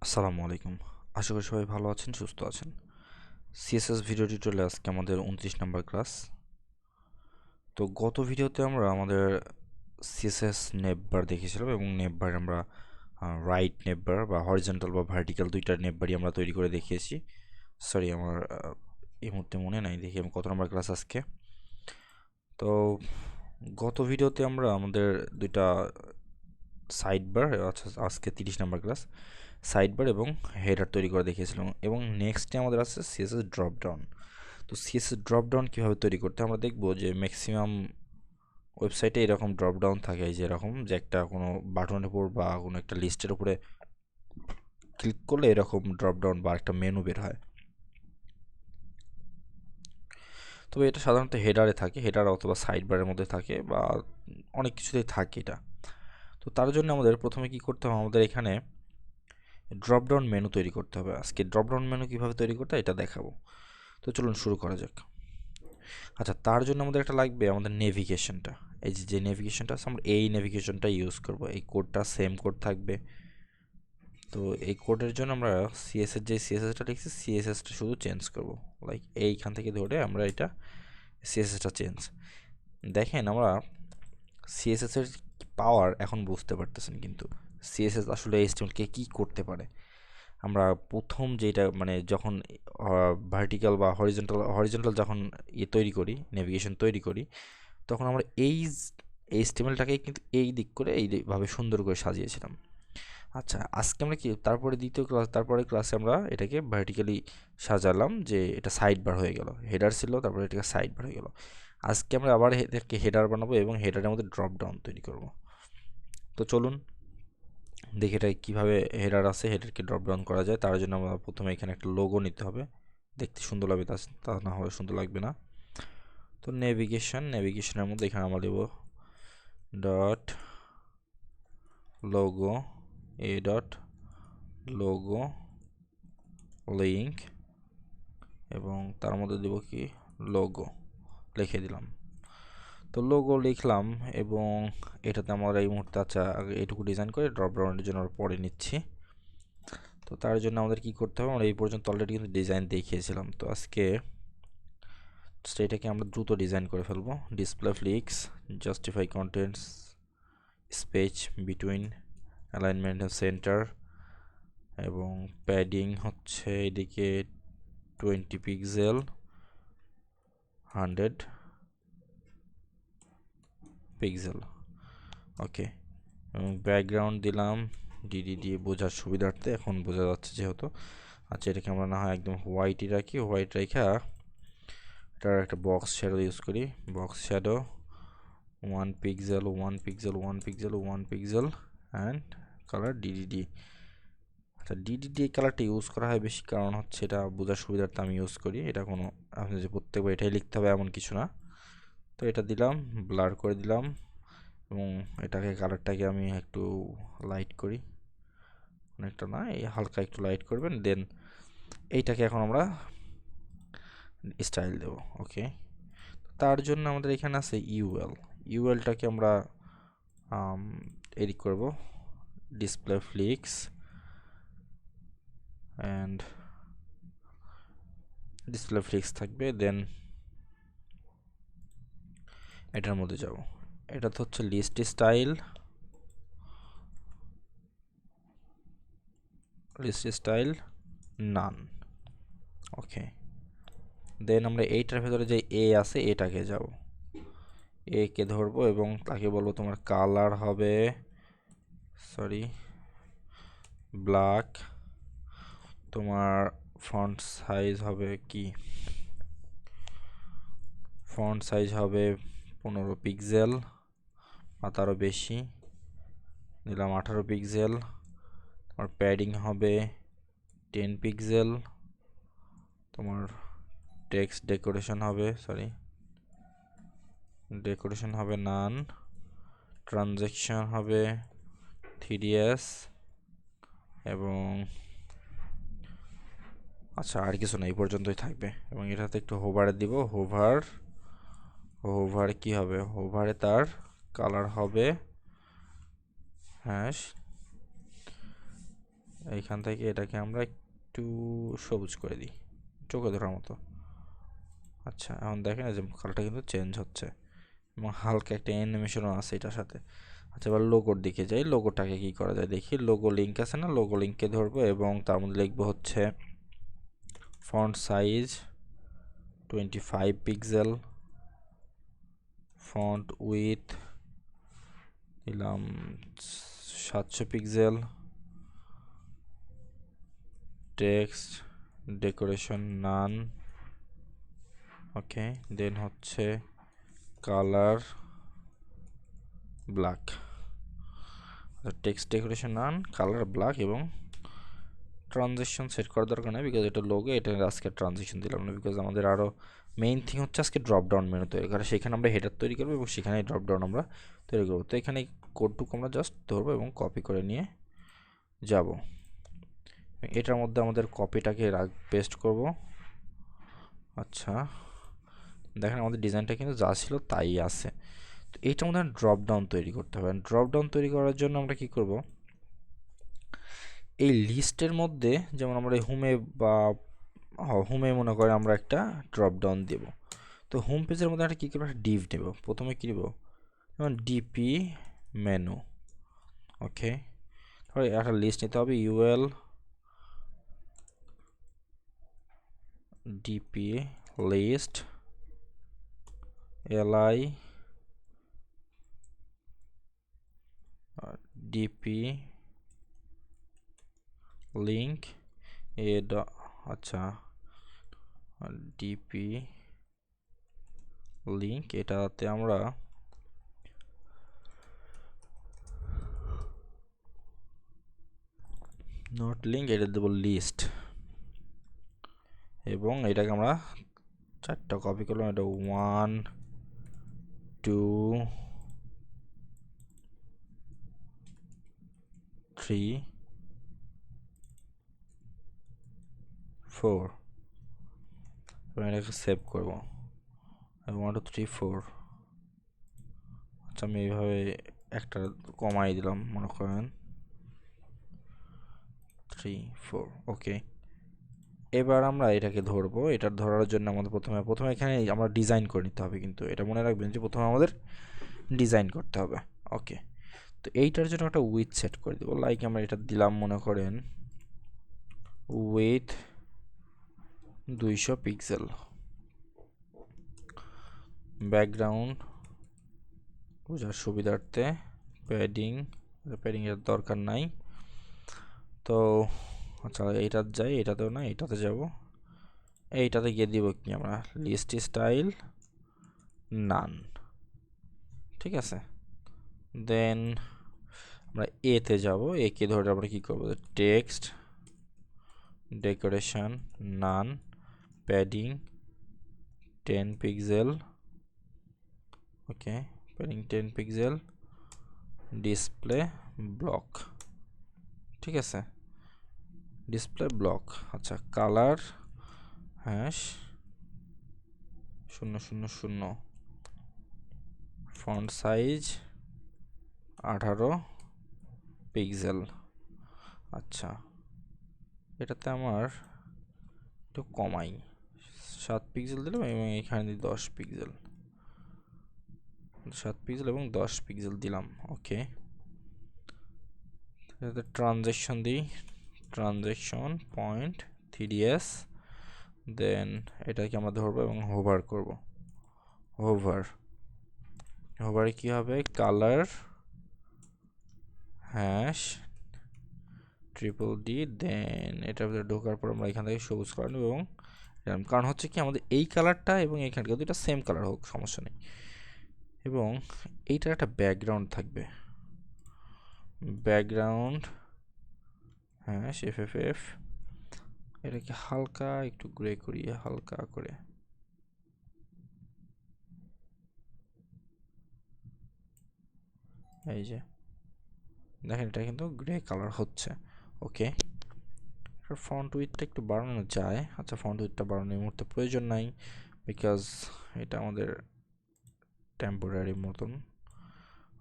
আসসালামু আলাইকুম। আশা করি সবাই ভালো আছেন, সুস্থ আছেন। সিএসএস ভিডিও টিউটোরিয়ালে আজকে আমাদের 29 নাম্বার ক্লাস। তো গত ভিডিওতে আমরা আমাদের সিএসএস নেভবার দেখেছিলাম এবং নেভবার আমরা রাইট নেভবার বা হরিজন্টাল বা ভার্টিক্যাল দুইটা নেভবারই আমরা তৈরি করে দেখিয়েছি। সরি, আমার এই মুহূর্তে মনে নাই, দেখি আমি কত নাম্বার ক্লাস আজকে। তো গত ভিডিওতে আমরা আমাদের দুইটা সাইডবার, আজকে 30 নাম্বার ক্লাস, সাইডবার এবং হেডার তৈরি করে দেখিয়েছিলাম। এবং নেক্সটে আমাদের আছে সিএসএস ড্রপডাউন। তো সিএসএস ড্রপডাউন কীভাবে তৈরি করতে আমরা দেখব যে ম্যাক্সিমাম ওয়েবসাইটে এরকম ড্রপডাউন থাকে, যে এরকম যে একটা কোনো বাটনের উপর বা কোনো একটা লিস্টের উপরে ক্লিক করলে এরকম ড্রপডাউন বা একটা মেনু বের হয়। তবে এটা সাধারণত হেডারে থাকে, হেডার অথবা সাইড বারের মধ্যে থাকে বা অনেক কিছুতেই থাকে এটা। তো তার জন্য আমাদের প্রথমে কি করতে হবে, আমাদের এখানে ড্রপডাউন মেনু তৈরি করতে হবে। আজকে ড্রপডাউন মেনু কীভাবে তৈরি করতে এটা দেখাবো। তো চলুন শুরু করা যাক। আচ্ছা, তার জন্য আমাদের একটা লাগবে আমাদের নেভিগেশনটা। এই যে নেভিগেশনটা আছে, আমরা এই নেভিগেশনটা ইউজ করব। এই কোডটা সেম কোড থাকবে। তো এই কোডের জন্য আমরা সিএসএস যে সিএসএসটা লিখছি, সিএসএসটা শুধু চেঞ্জ করব। লাইক এইখান থেকে ধরে আমরা এটা সিএসএসটা চেঞ্জ। দেখেন, আমরা সিএসএস এর পাওয়ার এখন বুঝতে পারতেছেন, কিন্তু সিএসএস আসলে এইচটিএমএলকে কি করতে পারে। আমরা প্রথম যেটা মানে যখন ভার্টিক্যাল বা হরিজন্টাল যখন তৈরি করি, নেভিগেশন তৈরি করি, তখন আমরা এই এইচটিএমএলটাকে কিন্তু এই দিক করে এইভাবে সুন্দর করে সাজিয়েছিলাম। আচ্ছা, আজকে আমরা কি তারপরে ক্লাসে আমরা এটাকে ভার্টিক্যালি সাজালাম, যে এটা সাইড বার হয়ে গেল। হেডার ছিল, তারপরে এটাকে সাইড বার হয়ে গেল। আজকে আমরা আবার এটাকে হেডার বানাবো এবং হেডারের মধ্যে ড্রপ ডাউন তৈরি করব। তো চলুন দেখি এটা কীভাবে হেডার আছে, হেডারকে ড্রপ ডাউন করা যায়। তার জন্য আমরা প্রথমে এখানে একটা লোগো নিতে হবে, দেখতে সুন্দর লাগবে, তা না হলে সুন্দর লাগবে না। তো নেভিগেশনের মধ্যে এখানে আমরা দেবো dot logo, A dot logo link, এবং তার মধ্যে দেবো কি লোগো লিখে দিলাম। তো লোগো লিখলাম এবং এটাতে আমরা এই মুহূর্তে আচ্ছা আগে এটুকু ডিজাইন করে ড্রপ ডাউনের জন্য আমরা পরে নিচ্ছি। তো তার জন্য আমাদের কি করতে হবে, আমরা এই পর্যন্ত অলরেডি কিন্তু ডিজাইন দেখিয়েছিলাম। তো আজকে এটাকে আমরা দ্রুত ডিজাইন করে ফেলবো। Display flicks, justify contents, space between, alignment centre, এবং প্যাডিং হচ্ছে এদিকে 20 পিক্সেল, 100 পিক্সেল। ওকে, এবং ব্যাকগ্রাউন্ড দিলাম ডিডি দিয়ে বোঝার সুবিধার্থে, এখন বোঝা যাচ্ছে যেহেতু। আচ্ছা, এটাকে আমরা না হয় একদম হোয়াইটই রাখি। হোয়াইট রেখা এটার একটা বক্স শ্যাডো ইউজ করি। Box shadow 1 pixel 1 pixel 1 pixel 1 pixel and colour DDD. আচ্ছা, ডিডিডি এই কালারটা ইউজ করা হয় বেশি, কারণ হচ্ছে এটা বোঝার সুবিধার্থে আমি ইউজ করি। এটা কোনো আপনি যে প্রত্যেকবার এটাই লিখতে হবে এমন কিছু না। তো এটা দিলাম, ব্লার করে দিলাম, এবং এটাকে কালারটাকে আমি একটু লাইট করি, অনেকটা না, এই হালকা একটু লাইট করবেন। দেন এইটাকে এখন আমরা স্টাইল দেব। ওকে, তার জন্য আমাদের এখানে আছে ইউএলটাকে আমরা এডিট করব। Display flicks and display flicks থাকবে। দেন এটার মধ্যে যাব, এটা তো হচ্ছে লিস্ট স্টাইল নান। ওকে, দেন আমরা এইটার ভেতরে যে এ আছে এটাকে যাব, এ কে ধরবো এবং তাকে বলবো তোমার কালার হবে ব্ল্যাক, তোমার ফন্ট সাইজ হবে কি, ফন্ট সাইজ হবে 15 পিক্সেল বা তারও বেশি, দিলাম 18 পিক্সেল। তোমার প্যাডিং হবে 10 পিক্সেল। তোমার টেক্সট ডেকোরেশন হবে নান। ট্রানজ্যাকশন হবে 3ds, এবং আচ্ছা আর কিছু না, এই পর্যন্তই থাকবে। এবং এটাতে একটু হোভারে দিব, হোভারে কি হবে, হোভারে তার কালার হবে হ্যাশ এইখান থেকে এটাকে আমরা একটু সবুজ করে দিই, চোখে ধরার মতো। আচ্ছা, এখন দেখেন যে কালারটা কিন্তু চেঞ্জ হচ্ছে এবং হালকা একটা অ্যানিমেশনও আছে এটার সাথে। আচ্ছা, এবার লোগোর দিকে যাই। লোগোটাকে কি করা যায় দেখি। লোগো লিঙ্ক আছে না, লোগো লিঙ্ককে ধরবো এবং তার মধ্যে লিখবো হচ্ছে font size 25 pixel, font with দিলাম 700 পিক্সেল, টেক্সট ডেকোরেশন নান, ওকে, দেন হচ্ছে কালার ব্ল্যাক। টেক্সট ডেকোরেশন নান, কালার ব্ল্যাক এবং ট্রানজিশন সেট করার দরকার নেই বিকজ এটা লোগো, এটা আজকে ট্রানজিশন দিলাম না বিকজ আমাদের আরও মেইন থিং হচ্ছে আজকে ড্রপ ডাউন মেনু তৈরি করা। সেখানে আমরা হেডার তৈরি করবো এবং সেখানে ড্রপ ডাউন আমরা তৈরি করবো। তো এখানে কোডটুকু আমরা জাস্ট ধরবো এবং কপি করে নিয়ে যাব। এটার মধ্যে আমাদের কপিটাকে পেস্ট করব। আচ্ছা, দেখেন আমাদের ডিজাইনটা কিন্তু যা ছিল তাই আছে। তো এইটার মধ্যে ড্রপ ডাউন তৈরি করতে হবে। ড্রপ ডাউন তৈরি করার জন্য আমরা কি করব, এই লিস্টের মধ্যে যেমন আমরা হোমে বা হোমে মনে করে আমরা একটা ড্রপ ডাউন দেব। তো হোম পেজের মধ্যে একটা কী করবো, একটা ডিভ নেব। প্রথমে কী নেব, যেমন ডিপি মেনু, ওকে। তাহলে একটা লিস্ট নিতে হবে, UL DP list LI DP link এ, আচ্ছা, ডিপি লিঙ্ক, এটাতে আমরা নট লিঙ্ক, এটা দেবো লিস্ট এবং এটাকে আমরা 4টা কপি করলাম। এটা 1 2 3 4 এবং এটাকে সেভ করব। 1 2 3 4। আচ্ছা, আমি এইভাবে একটা কমাই দিলাম, মনে করেন 3 4, ওকে। এবার আমরা এটাকে ধরবো। এটা ধরার জন্য আমাদের প্রথমে এখানে আমরা ডিজাইন করে নিতে হবে, কিন্তু এটা মনে রাখবেন যে প্রথমে আমাদের ডিজাইন করতে হবে, ওকে। তো এইটার জন্য একটা উইথ সেট করে দেবো, লাইক আমরা এটা দিলাম মনে করেন উইথ 200 পিক্সেল। ব্যাকগ্রাউন্ড বোঝার সুবিধার্থে প্যাডিং এর দরকার নাই। তো আচ্ছা, এইটাতে যাই, এটাতেও না, এটাতে যাব। এইটাতে গিয়ে দিব কি আমরা লিস্ট স্টাইল নান, ঠিক আছে। দেন আমরা এতে যাব। একে ধরে আমরা কি করব, text decoration none, padding 10 pixel, okay, padding 10 pixel, display block, ঠিক আছে, ডিসপ্লে ব্লক। আচ্ছা, colour hash 000, font size 18 pixel. আচ্ছা, এটাতে আমার একটু কমাই, 7 পিক্সেল দিলাম এবং এখানে দিই 10 পিক্সেল, 7 পিক্সেল এবং 10 পিক্সেল দিলাম, ওকে। এটাতে ট্রানজেকশন দিই, ট্রানজেকশন পয়েন্ট 3ds। দেন এটাকে আমরা ধরবো এবং হোভার করব। হোভারে কি হবে, কালার হ্যাশ ট্রিপল ডি। দেন এটার ভিতরে ঢোকার পর আমরা এখান থেকে সবুজ কালার নেব এবং কারণ হচ্ছে কি আমাদের এই কালারটা এবং এইখানটা দুটো সেম কালার হোক, সমস্যা নেই। এবং এইটার একটা ব্যাকগ্রাউন্ড থাকবে, ব্যাকগ্রাউন্ড হ্যাশ এফএফএফ। এটাকে হালকা একটু গ্রে করি, হালকা করে, এই যে দেখেন এটা কিন্তু গ্রে কালার হচ্ছে, ওকে। ফন্ট উইথটা একটু বাড়ানো যায়। আচ্ছা, ফন্ট উইথটা বাড়ানোর মুহূর্তে প্রয়োজন নাই বিকজ এটা আমাদের টেম্পোরারি মতন,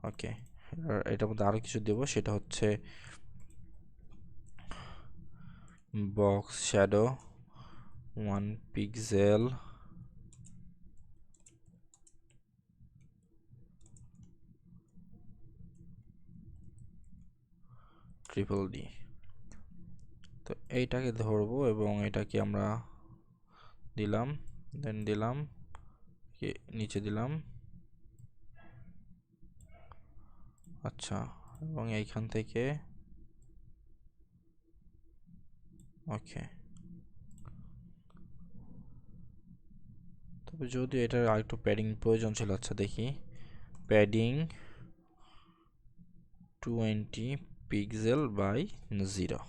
ওকে। এটার মধ্যে আরও কিছু দেবো, সেটা হচ্ছে বক্স শ্যাডো 1 পিক্সেল DDD। তো এইটাকে ধরবো এবং এটাকে আমরা দিলাম, দেন দিলাম নিচে দিলাম, আচ্ছা, এবং এইখান থেকে ওকে। তবে যদি এটার আরেকটু প্যাডিং প্রয়োজন ছিল, আচ্ছা দেখি, প্যাডিং 20 পিক্সেল বাই 0।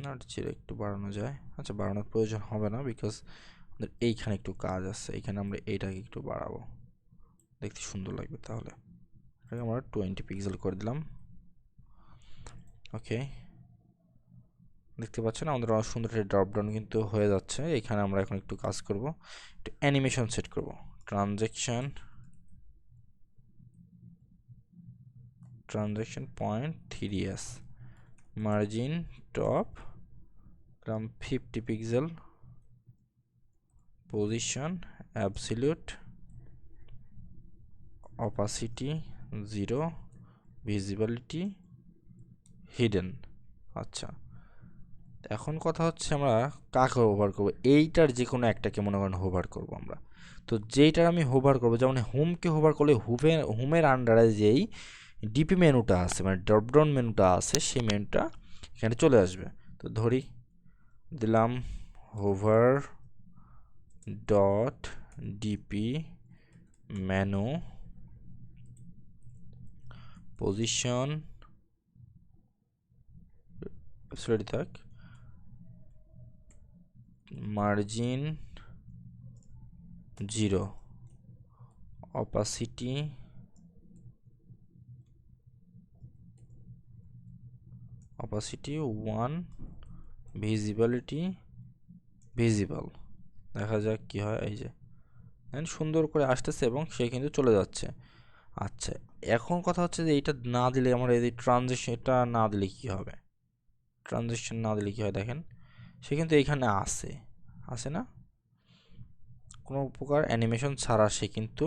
না, একটু বাড়ানো যায়, আচ্ছা বাড়ানোর প্রয়োজন হবে না, বিকজ আমাদের এইখানে একটু কাজ আছে, এইখানে আমরা এইটাকে একটু বাড়াবো, দেখতে সুন্দর লাগবে। তাহলে এটাকে আমরা 20 পিক্সেল করে দিলাম। ওকে, দেখতে পাচ্ছেন আমাদের অনেক সুন্দর একটা ড্রপডাউন কিন্তু হয়ে যাচ্ছে। এখানে আমরা এখন একটু কাজ করব, একটু অ্যানিমেশন সেট করব। Transaction point 3s, margin top 50 pixel, position absolute, opacity 0, visibility hidden. আচ্ছা, এখন কথা হচ্ছে আমরা কাকে হোভার করব, এইটার যে কোনো একটাকে মনে করেন হোভার করব আমরা। তো যেইটার আমি হোভার করব, যেমন হোমকে হোভার করলে হোমের আন্ডারে যেই ডিপি মেনুটা আছে, মানে ড্রপডাউন মেনুটা আছে, সেই মেনুটা এখানে চলে আসবে। তো ধরি দিলাম hover dot DP menu, position sorry থাক, মার্জিন 0, অপাসিটি 1, ভিজিবিলিটি ভিজিবল। দেখা যাক কি হয়। এই যে সুন্দর করে আসতেছে এবং সে কিন্তু চলে যাচ্ছে। আচ্ছা, এখন কথা হচ্ছে যে এইটা না দিলে আমরা এই ট্রানজিশন, এটা না দিলে কি হবে, ট্রানজিশন না দিলে কি হয় দেখেন, সে কিন্তু এইখানে আসে না, কোনো প্রকার অ্যানিমেশন ছাড়া সে কিন্তু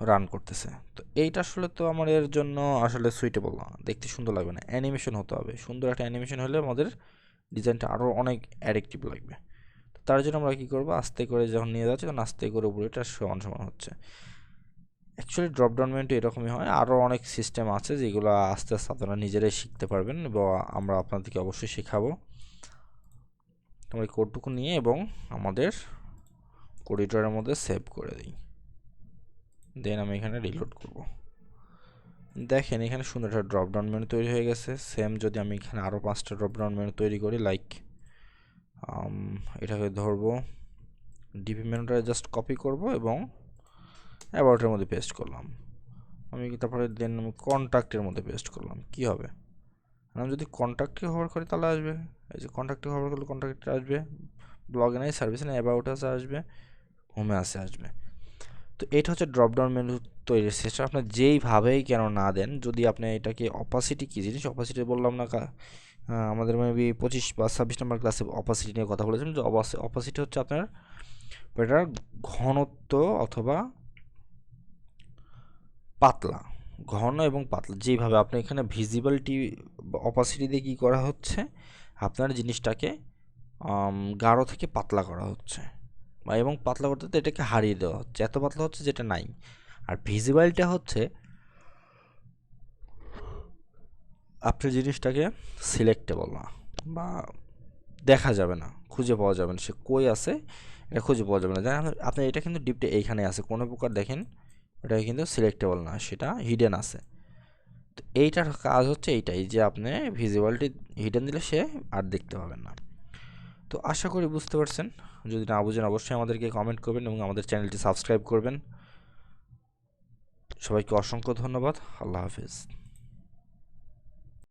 রান করতেছে। তো এইটা আসলে তো আমার এর জন্য আসলে সুইটেবল না, দেখতে সুন্দর লাগবে না, অ্যানিমেশন হতে হবে, সুন্দর একটা অ্যানিমেশন হলে আমাদের ডিজাইনটা আরও অনেক অ্যাট্রাকটিভ লাগবে। তো তার জন্য আমরা কী করবো, আস্তে করে যখন নিয়ে যাচ্ছি তখন আস্তে করে উপরে এটা সমান সমান হচ্ছে। অ্যাকচুয়ালি ড্রপডাউন মেনুটা এরকমই হয়, আরও অনেক সিস্টেম আছে যেগুলো আস্তে আস্তে আপনারা নিজেরাই শিখতে পারবেন এবং আমরা আপনাদেরকে অবশ্যই শেখাবো। আমরা এই কোডটুকু নিয়ে এবং আমাদের কোড এডিটরের মধ্যে সেভ করে দিই, দেন আমি এখানে রিলোড করব। দেখেন এখানে সুন্দর একটা ড্রপডাউন মেনু তৈরি হয়ে গেছে। সেম যদি আমি এখানে আরও 5টা ড্রপডাউন মেনু তৈরি করি, লাইক এটাকে ধরবো, ডিপি মেনুটা জাস্ট কপি করব এবং অ্যাবাউটের মধ্যে পেস্ট করলাম আমি, তারপরে দেন আমি কন্ট্যাক্টের মধ্যে পেস্ট করলাম। কি হবে, আমি যদি কন্ট্যাক্টে হোভার করি তাহলে আসবে, এই যে কন্ট্যাক্টে হোভার করলে কন্ট্যাক্টে আসবে, ব্লগে নাই, সার্ভিসে নাই, অ্যাবাউটে আসবে, হোমে আসবে। তো এটা হচ্ছে ড্রপডাউন মেনু তৈরির শেষে আপনার যেইভাবেই কেন না দেন, যদি আপনি এটাকে অপাসিটি কী জিনিস, অপাসিটি বললাম না, আমাদের মেবি 25 বা 26 নম্বর ক্লাসে অপাসিটি নিয়ে কথা বলেছিলাম, যে অপাসিটি হচ্ছে আপনার এটার ঘনত্ব অথবা পাতলা, ঘন এবং পাতলা, যেইভাবে আপনি এখানে ভিজিবিলিটি অপাসিটি দিয়ে কী করা হচ্ছে, আপনার জিনিসটাকে গাঢ় থেকে পাতলা করা হচ্ছে, বা এবং পাতলা করতে তো এটাকে হারিয়ে দেওয়া হচ্ছে, এত পাতলা হচ্ছে যেটা নাই। আর ভিজিবিলিটি হচ্ছে আপনার জিনিসটাকে সিলেক্টেবল না, বা দেখা যাবে না, খুঁজে পাওয়া যাবে না, সে কই আছে এটা খুঁজে পাওয়া যাবে না। দেখেন আপনার এটা কিন্তু ডিপটা এইখানে আছে, কোনো প্রকার দেখেন এটা কিন্তু সিলেক্টেবল না, সেটা হিডেন আছে। তো এইটার কাজ হচ্ছে এইটাই, যে আপনি ভিজিবিলিটি হিডেন দিলে সে আর দেখতে পাবেন না। তো আশা করি বুঝতে পারছেন, যদি না বুঝেন অবশ্যই আমাদেরকে কমেন্ট করবেন এবং আমাদের চ্যানেলটি সাবস্ক্রাইব করবেন। সবাইকে অসংখ্য ধন্যবাদ, আল্লাহ হাফিজ।